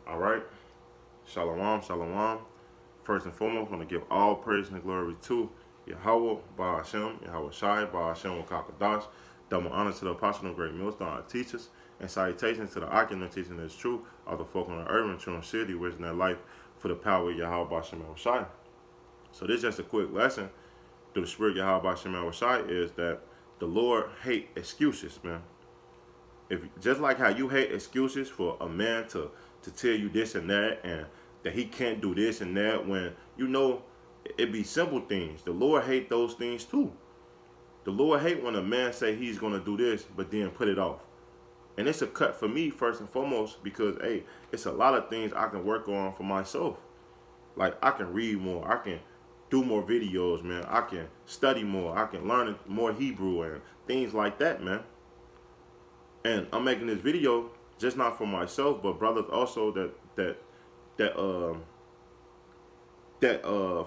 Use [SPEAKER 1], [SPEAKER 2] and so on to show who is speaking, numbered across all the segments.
[SPEAKER 1] All right. Shalom, shalom. First and foremost, I want to give all praise and glory to Yahweh, Ba'ashem, Yahweh Shai, Ba'ashem, Wakakadash. Double honor to the apostle and great millstone, our teachers, and salutations to the Akim teaching that's true, all the folk on the earth and true in city, wishing their life for the power of Yahweh, Ba'ashem, Yahweh Shai. So this is just a quick lesson through the spirit of Yahweh, Ba'ashem, Yahweh Shai, is that the Lord hate excuses, man. If just like how you hate excuses for a man to tell you this and that, and that he can't do this and that, when you know it be simple things. The Lord hate those things too. The Lord hate when a man say he's gonna do this, but then put it off. And it's a cut for me first and foremost because hey, it's a lot of things I can work on for myself. Like I can read more, I can do more videos, man. I can study more, I can learn more Hebrew and things like that, man. And I'm making this video just not for myself, but brothers also that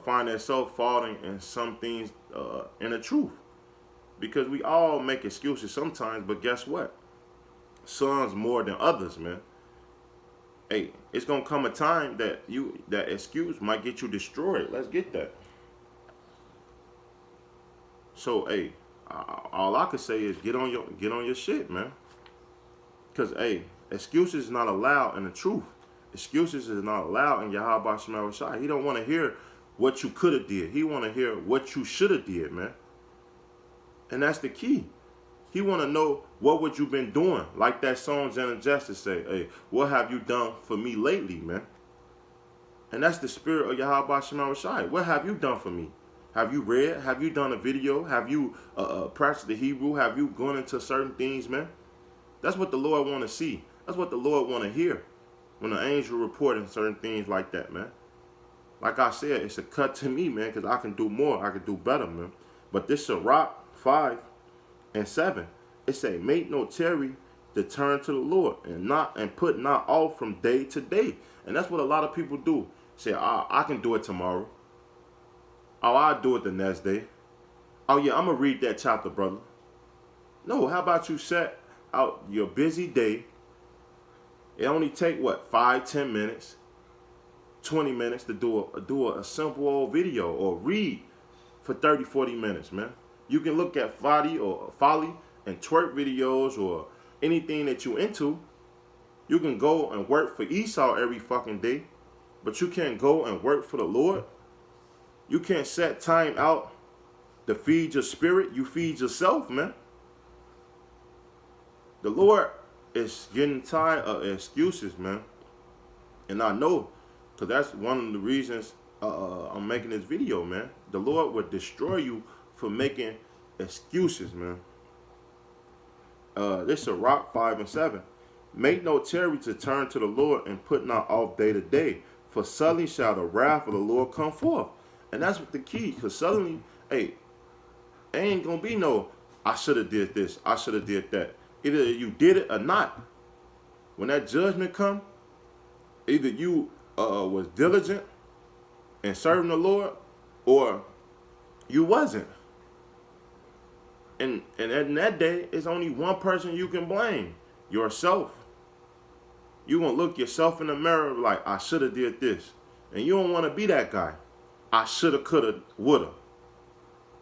[SPEAKER 1] find themselves falling in some things in the truth. Because we all make excuses sometimes, but guess what? Some more than others, man. Hey, it's gonna come a time that that excuse might get you destroyed. Let's get that. So hey, all I could say is get on your shit, man. Cause hey, excuses is not allowed in the truth. Excuses is not allowed in Yahweh Shema Shai. He don't want to hear what you could have did. He want to hear what you should have did, man. And that's the key. He want to know what would you been doing. Like that song Zen and Justice say, hey, what have you done for me lately, man? And that's the spirit of Yahweh Shema Shai. What have you done for me? Have you read? Have you done a video? Have you practiced the Hebrew? Have you gone into certain things, man? That's what the Lord want to see. That's what the Lord want to hear when the angel reporting certain things like that, man. Like I said, it's a cut to me, man, because I can do more. I can do better, man. But this Sirach 5 and 7, it say, make no tarry to turn to the Lord and put not off from day to day. And that's what a lot of people do. Say, I can do it tomorrow. Oh, I'll do it the next day. Oh, yeah, I'm going to read that chapter, brother. No, how about you set out your busy day? It only take what 5-10 minutes, 20 minutes to do a simple old video or read for 30-40 minutes, man. You can look at folly and twerk videos or anything that you into. You can go and work for Esau every fucking day, but you can't go and work for the Lord. You can't set time out to feed your spirit. You feed yourself, man. The Lord is getting tired of excuses, man. And I know, because that's one of the reasons I'm making this video, man. The Lord would destroy you for making excuses, man. This is Sirach 5 and 7. Make no tarry to turn to the Lord and put not off day to day, for suddenly shall the wrath of the Lord come forth. And that's what the key, because suddenly, hey, ain't gonna be no, I should have did this, I should have did that. Either you did it or not. When that judgment come, either you was diligent in serving the Lord, or you wasn't. And in that day, it's only one person you can blame, yourself. You gonna look yourself in the mirror like, I should have did this. And you don't want to be that guy. I shoulda, coulda, woulda.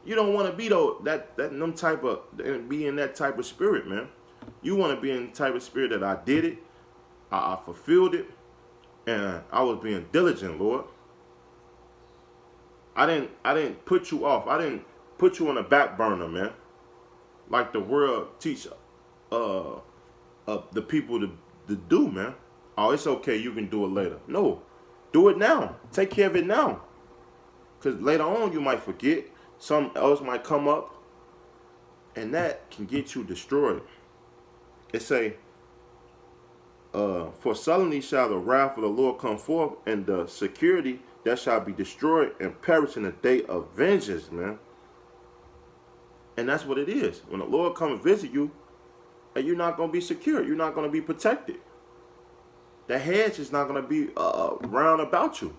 [SPEAKER 1] You don't want to be be in that type of spirit, man. You want to be in the type of spirit that I did it, I fulfilled it, and I was being diligent, Lord. I didn't put you off. I didn't put you on the back burner, man. Like the world teach the people to do, man. Oh, it's okay, you can do it later. No, do it now. Take care of it now. Because later on you might forget. Something else might come up. And that can get you destroyed. It say, for suddenly shall the wrath of the Lord come forth, and the security that shall be destroyed and perish in the day of vengeance, man. And that's what it is. When the Lord come and visit you, and you're not going to be secure. You're not going to be protected. The hedge is not going to be round about you.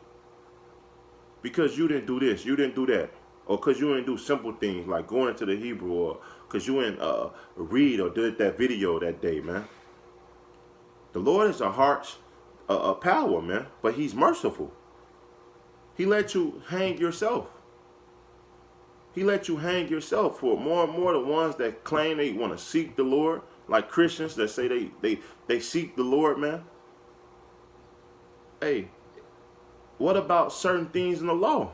[SPEAKER 1] Because you didn't do this, you didn't do that. Or because you didn't do simple things like going into the Hebrew, or because you didn't read or did that video that day, man. The Lord is a harsh a power, man. But he's merciful. He let you hang yourself. He let you hang yourself. For more and more the ones that claim they want to seek the Lord, like Christians that say they seek the Lord, man. Hey, what about certain things in the law?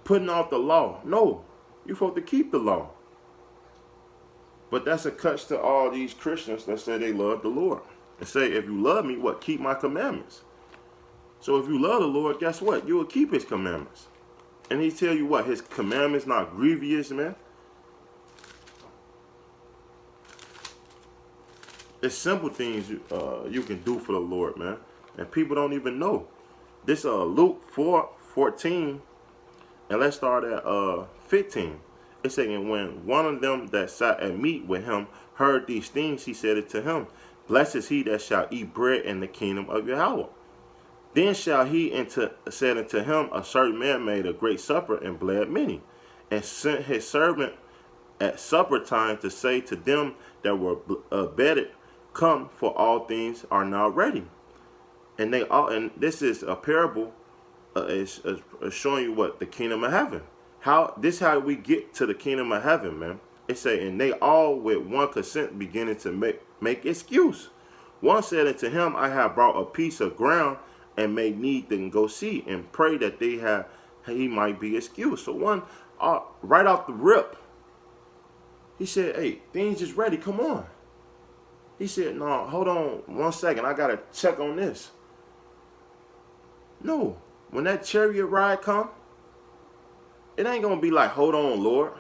[SPEAKER 1] Putting off the law. No, you're supposed to keep the law. But that's a cut to all these Christians that say they love the Lord. And say, if you love me, what? Keep my commandments. So if you love the Lord, guess what? You will keep his commandments. And he tell you what? His commandments not grievous, man. It's simple things you can do for the Lord, man. And people don't even know. This Luke 4:14. And let's start at 15. It's saying, when one of them that sat at meat with him heard these things, he said it to him, blessed is he that shall eat bread in the kingdom of Yahweh. Then shall he said unto him, a certain man made a great supper and bled many, and sent his servant at supper time to say to them that were bedded, come, for all things are now ready. And and this is a parable. Is showing you what the kingdom of heaven. How we get to the kingdom of heaven, man. It say, and they all with one consent beginning to make excuse. One said unto him, I have brought a piece of ground and may need to go see and pray that he might be excused. So one right off the rip, he said, hey, things is ready. Come on. He said, no, hold on 1 second. I gotta check on this. No. When that chariot ride come, it ain't going to be like, hold on, Lord.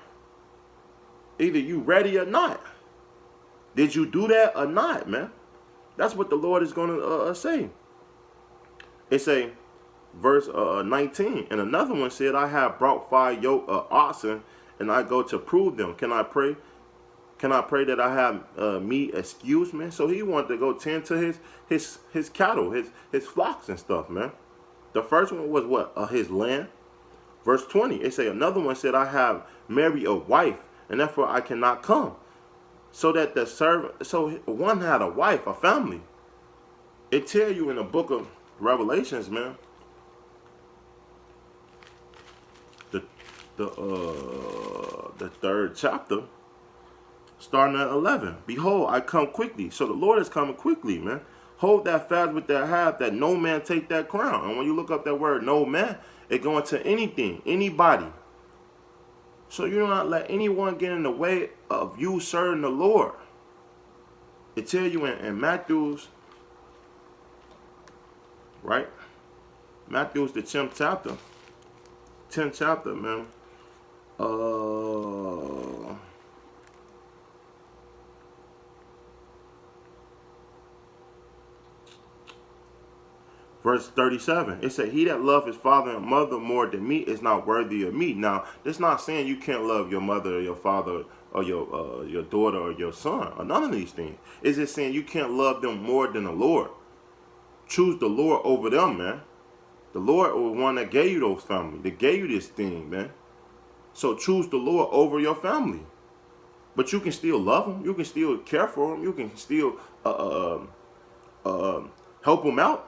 [SPEAKER 1] Either you ready or not. Did you do that or not, man? That's what the Lord is going to say. It say, verse 19, and another one said, I have brought 5 yoke of oxen, and I go to prove them. Can I pray? Can I pray that I have me excuse, man? So he wanted to go tend to his cattle, his flocks and stuff, man. The first one was what? His land. Verse 20, it say, another one said, I have married a wife, and therefore I cannot come. So that the servant, so one had a wife, a family. It tell you in the book of Revelations, man. The 3rd chapter, starting at 11. Behold, I come quickly. So the Lord is coming quickly, man. Hold that fast with that half, that no man take that crown. And when you look up that word, no man, it go into anything, anybody. So you do not let anyone get in the way of you serving the Lord. It tell you in Matthew's, right? Matthew's the 10th chapter. 10th chapter, man. Verse 37, it said, he that loveth his father and mother more than me is not worthy of me. Now, it's not saying you can't love your mother or your father or your daughter or your son or none of these things. It's just saying you can't love them more than the Lord. Choose the Lord over them, man. The Lord was one that gave you those families, that gave you this thing, man. So choose the Lord over your family. But you can still love them. You can still care for them. You can still help them out.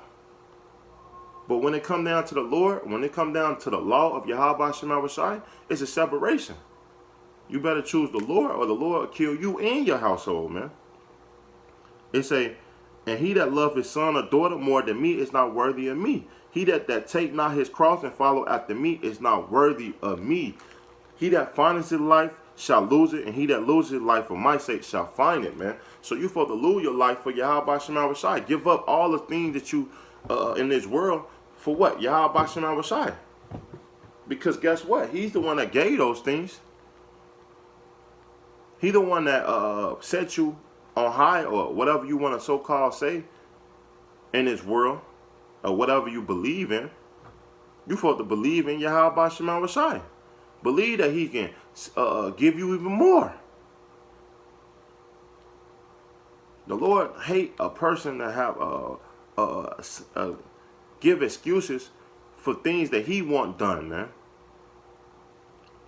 [SPEAKER 1] But when it come down to the Lord, when it come down to the law of Yahweh Shema Shai, it's a separation. You better choose the Lord, or the Lord will kill you and your household, man. It say, and he that love his son or daughter more than me is not worthy of me. He that take not his cross and follow after me is not worthy of me. He that findeth his life shall lose it, and he that loses his life for my sake shall find it, man. So you supposed to lose your life for Yahweh Shema Shai. Give up all the things that you in this world for what? Yahweh Shema Shai. Because guess what? He's the one that gave those things. He the one that set you on high, or whatever you want to so-called say in this world, or whatever you believe in. You supposed to believe in Yahweh Shema Shai. Believe that he can give you even more. The Lord hate a person that have give excuses for things that he want done, man.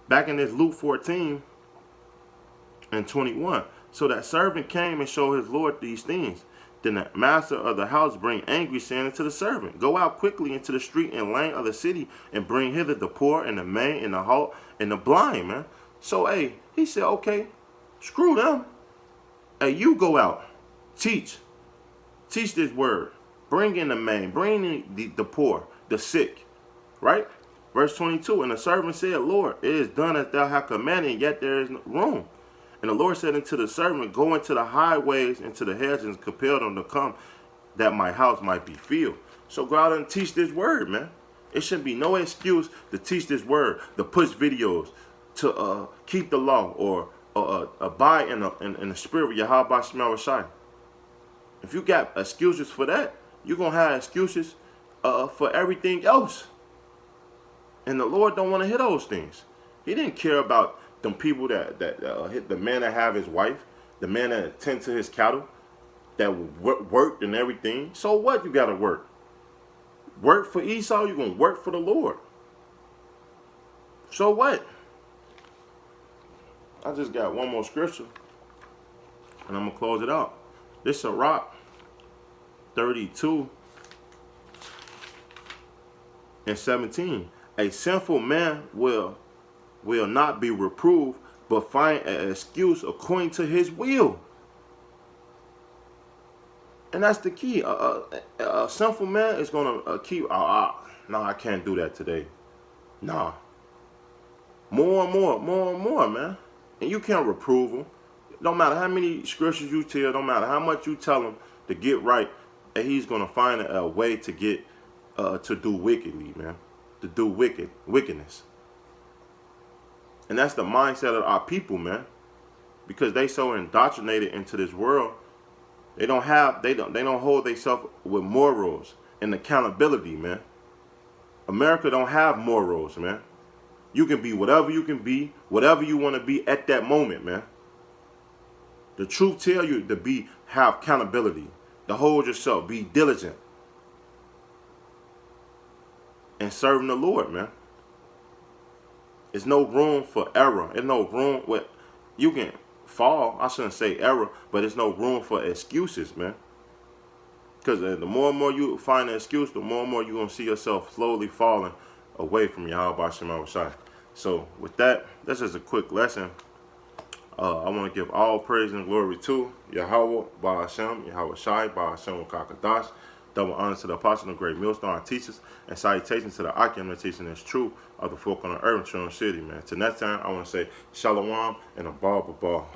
[SPEAKER 1] Back in this Luke 14 and 21. So that servant came and showed his Lord these things. Then the master of the house bring angry, saying unto the servant, Go out quickly into the street and lane of the city, and bring hither the poor, and the maimed, and the halt, and the blind, man. So, hey, he said, okay, screw them. Hey, you go out, teach this word. Bring in the maimed, bring in the poor, the sick, right? Verse 22, and the servant said, Lord, it is done as thou hast commanded, and yet there is no room. And the Lord said unto the servant, Go into the highways, into the hedges, and compel them to come, that my house might be filled. So go out and teach this word, man. It shouldn't be no excuse to teach this word, to push videos, to keep the law, or abide in the spirit of Yahweh Shema Shai. If you got excuses for that, you're going to have excuses for everything else. And the Lord don't want to hear those things. He didn't care about them people that hit the man that have his wife, the man that tend to his cattle, that worked and everything. So what? You got to work. Work for Esau, you're going to work for the Lord. So what? I just got one more scripture, and I'm going to close it out. This is Sirach 32:17. A sinful man will not be reproved, but find an excuse according to his will. And that's the key. A sinful man is going to keep, no, I can't do that today. Nah. More and more, man. And you can't reprove him. Don't matter how many scriptures you tell, don't matter how much you tell him to get right, and he's going to find a way to get, to do wickedly, man. To do wickedness. And that's the mindset of our people, man. Because they so indoctrinated into this world, they don't hold themselves with morals and accountability, man. America don't have morals, man. You can be whatever you can be, whatever you want to be at that moment, man. The truth tell you to have accountability, to hold yourself, be diligent, and serving the Lord, man. There's no room for error. There's no room where you can fall. I shouldn't say error, but there's no room for excuses, man. Because the more and more you find an excuse, the more and more you're going to see yourself slowly falling away from Yahweh Shema Shai. So with that, that's just a quick lesson. I want to give all praise and glory to Yahweh Ba'ashem, Yahweh Shai, Ba'ashem Kakadash. Double honor to the apostle and great millstone teachers, and salutations to the Akim that teaching this truth of the folk on the earth in Trinity City, man. Till next time, I want to say shalom and a ball.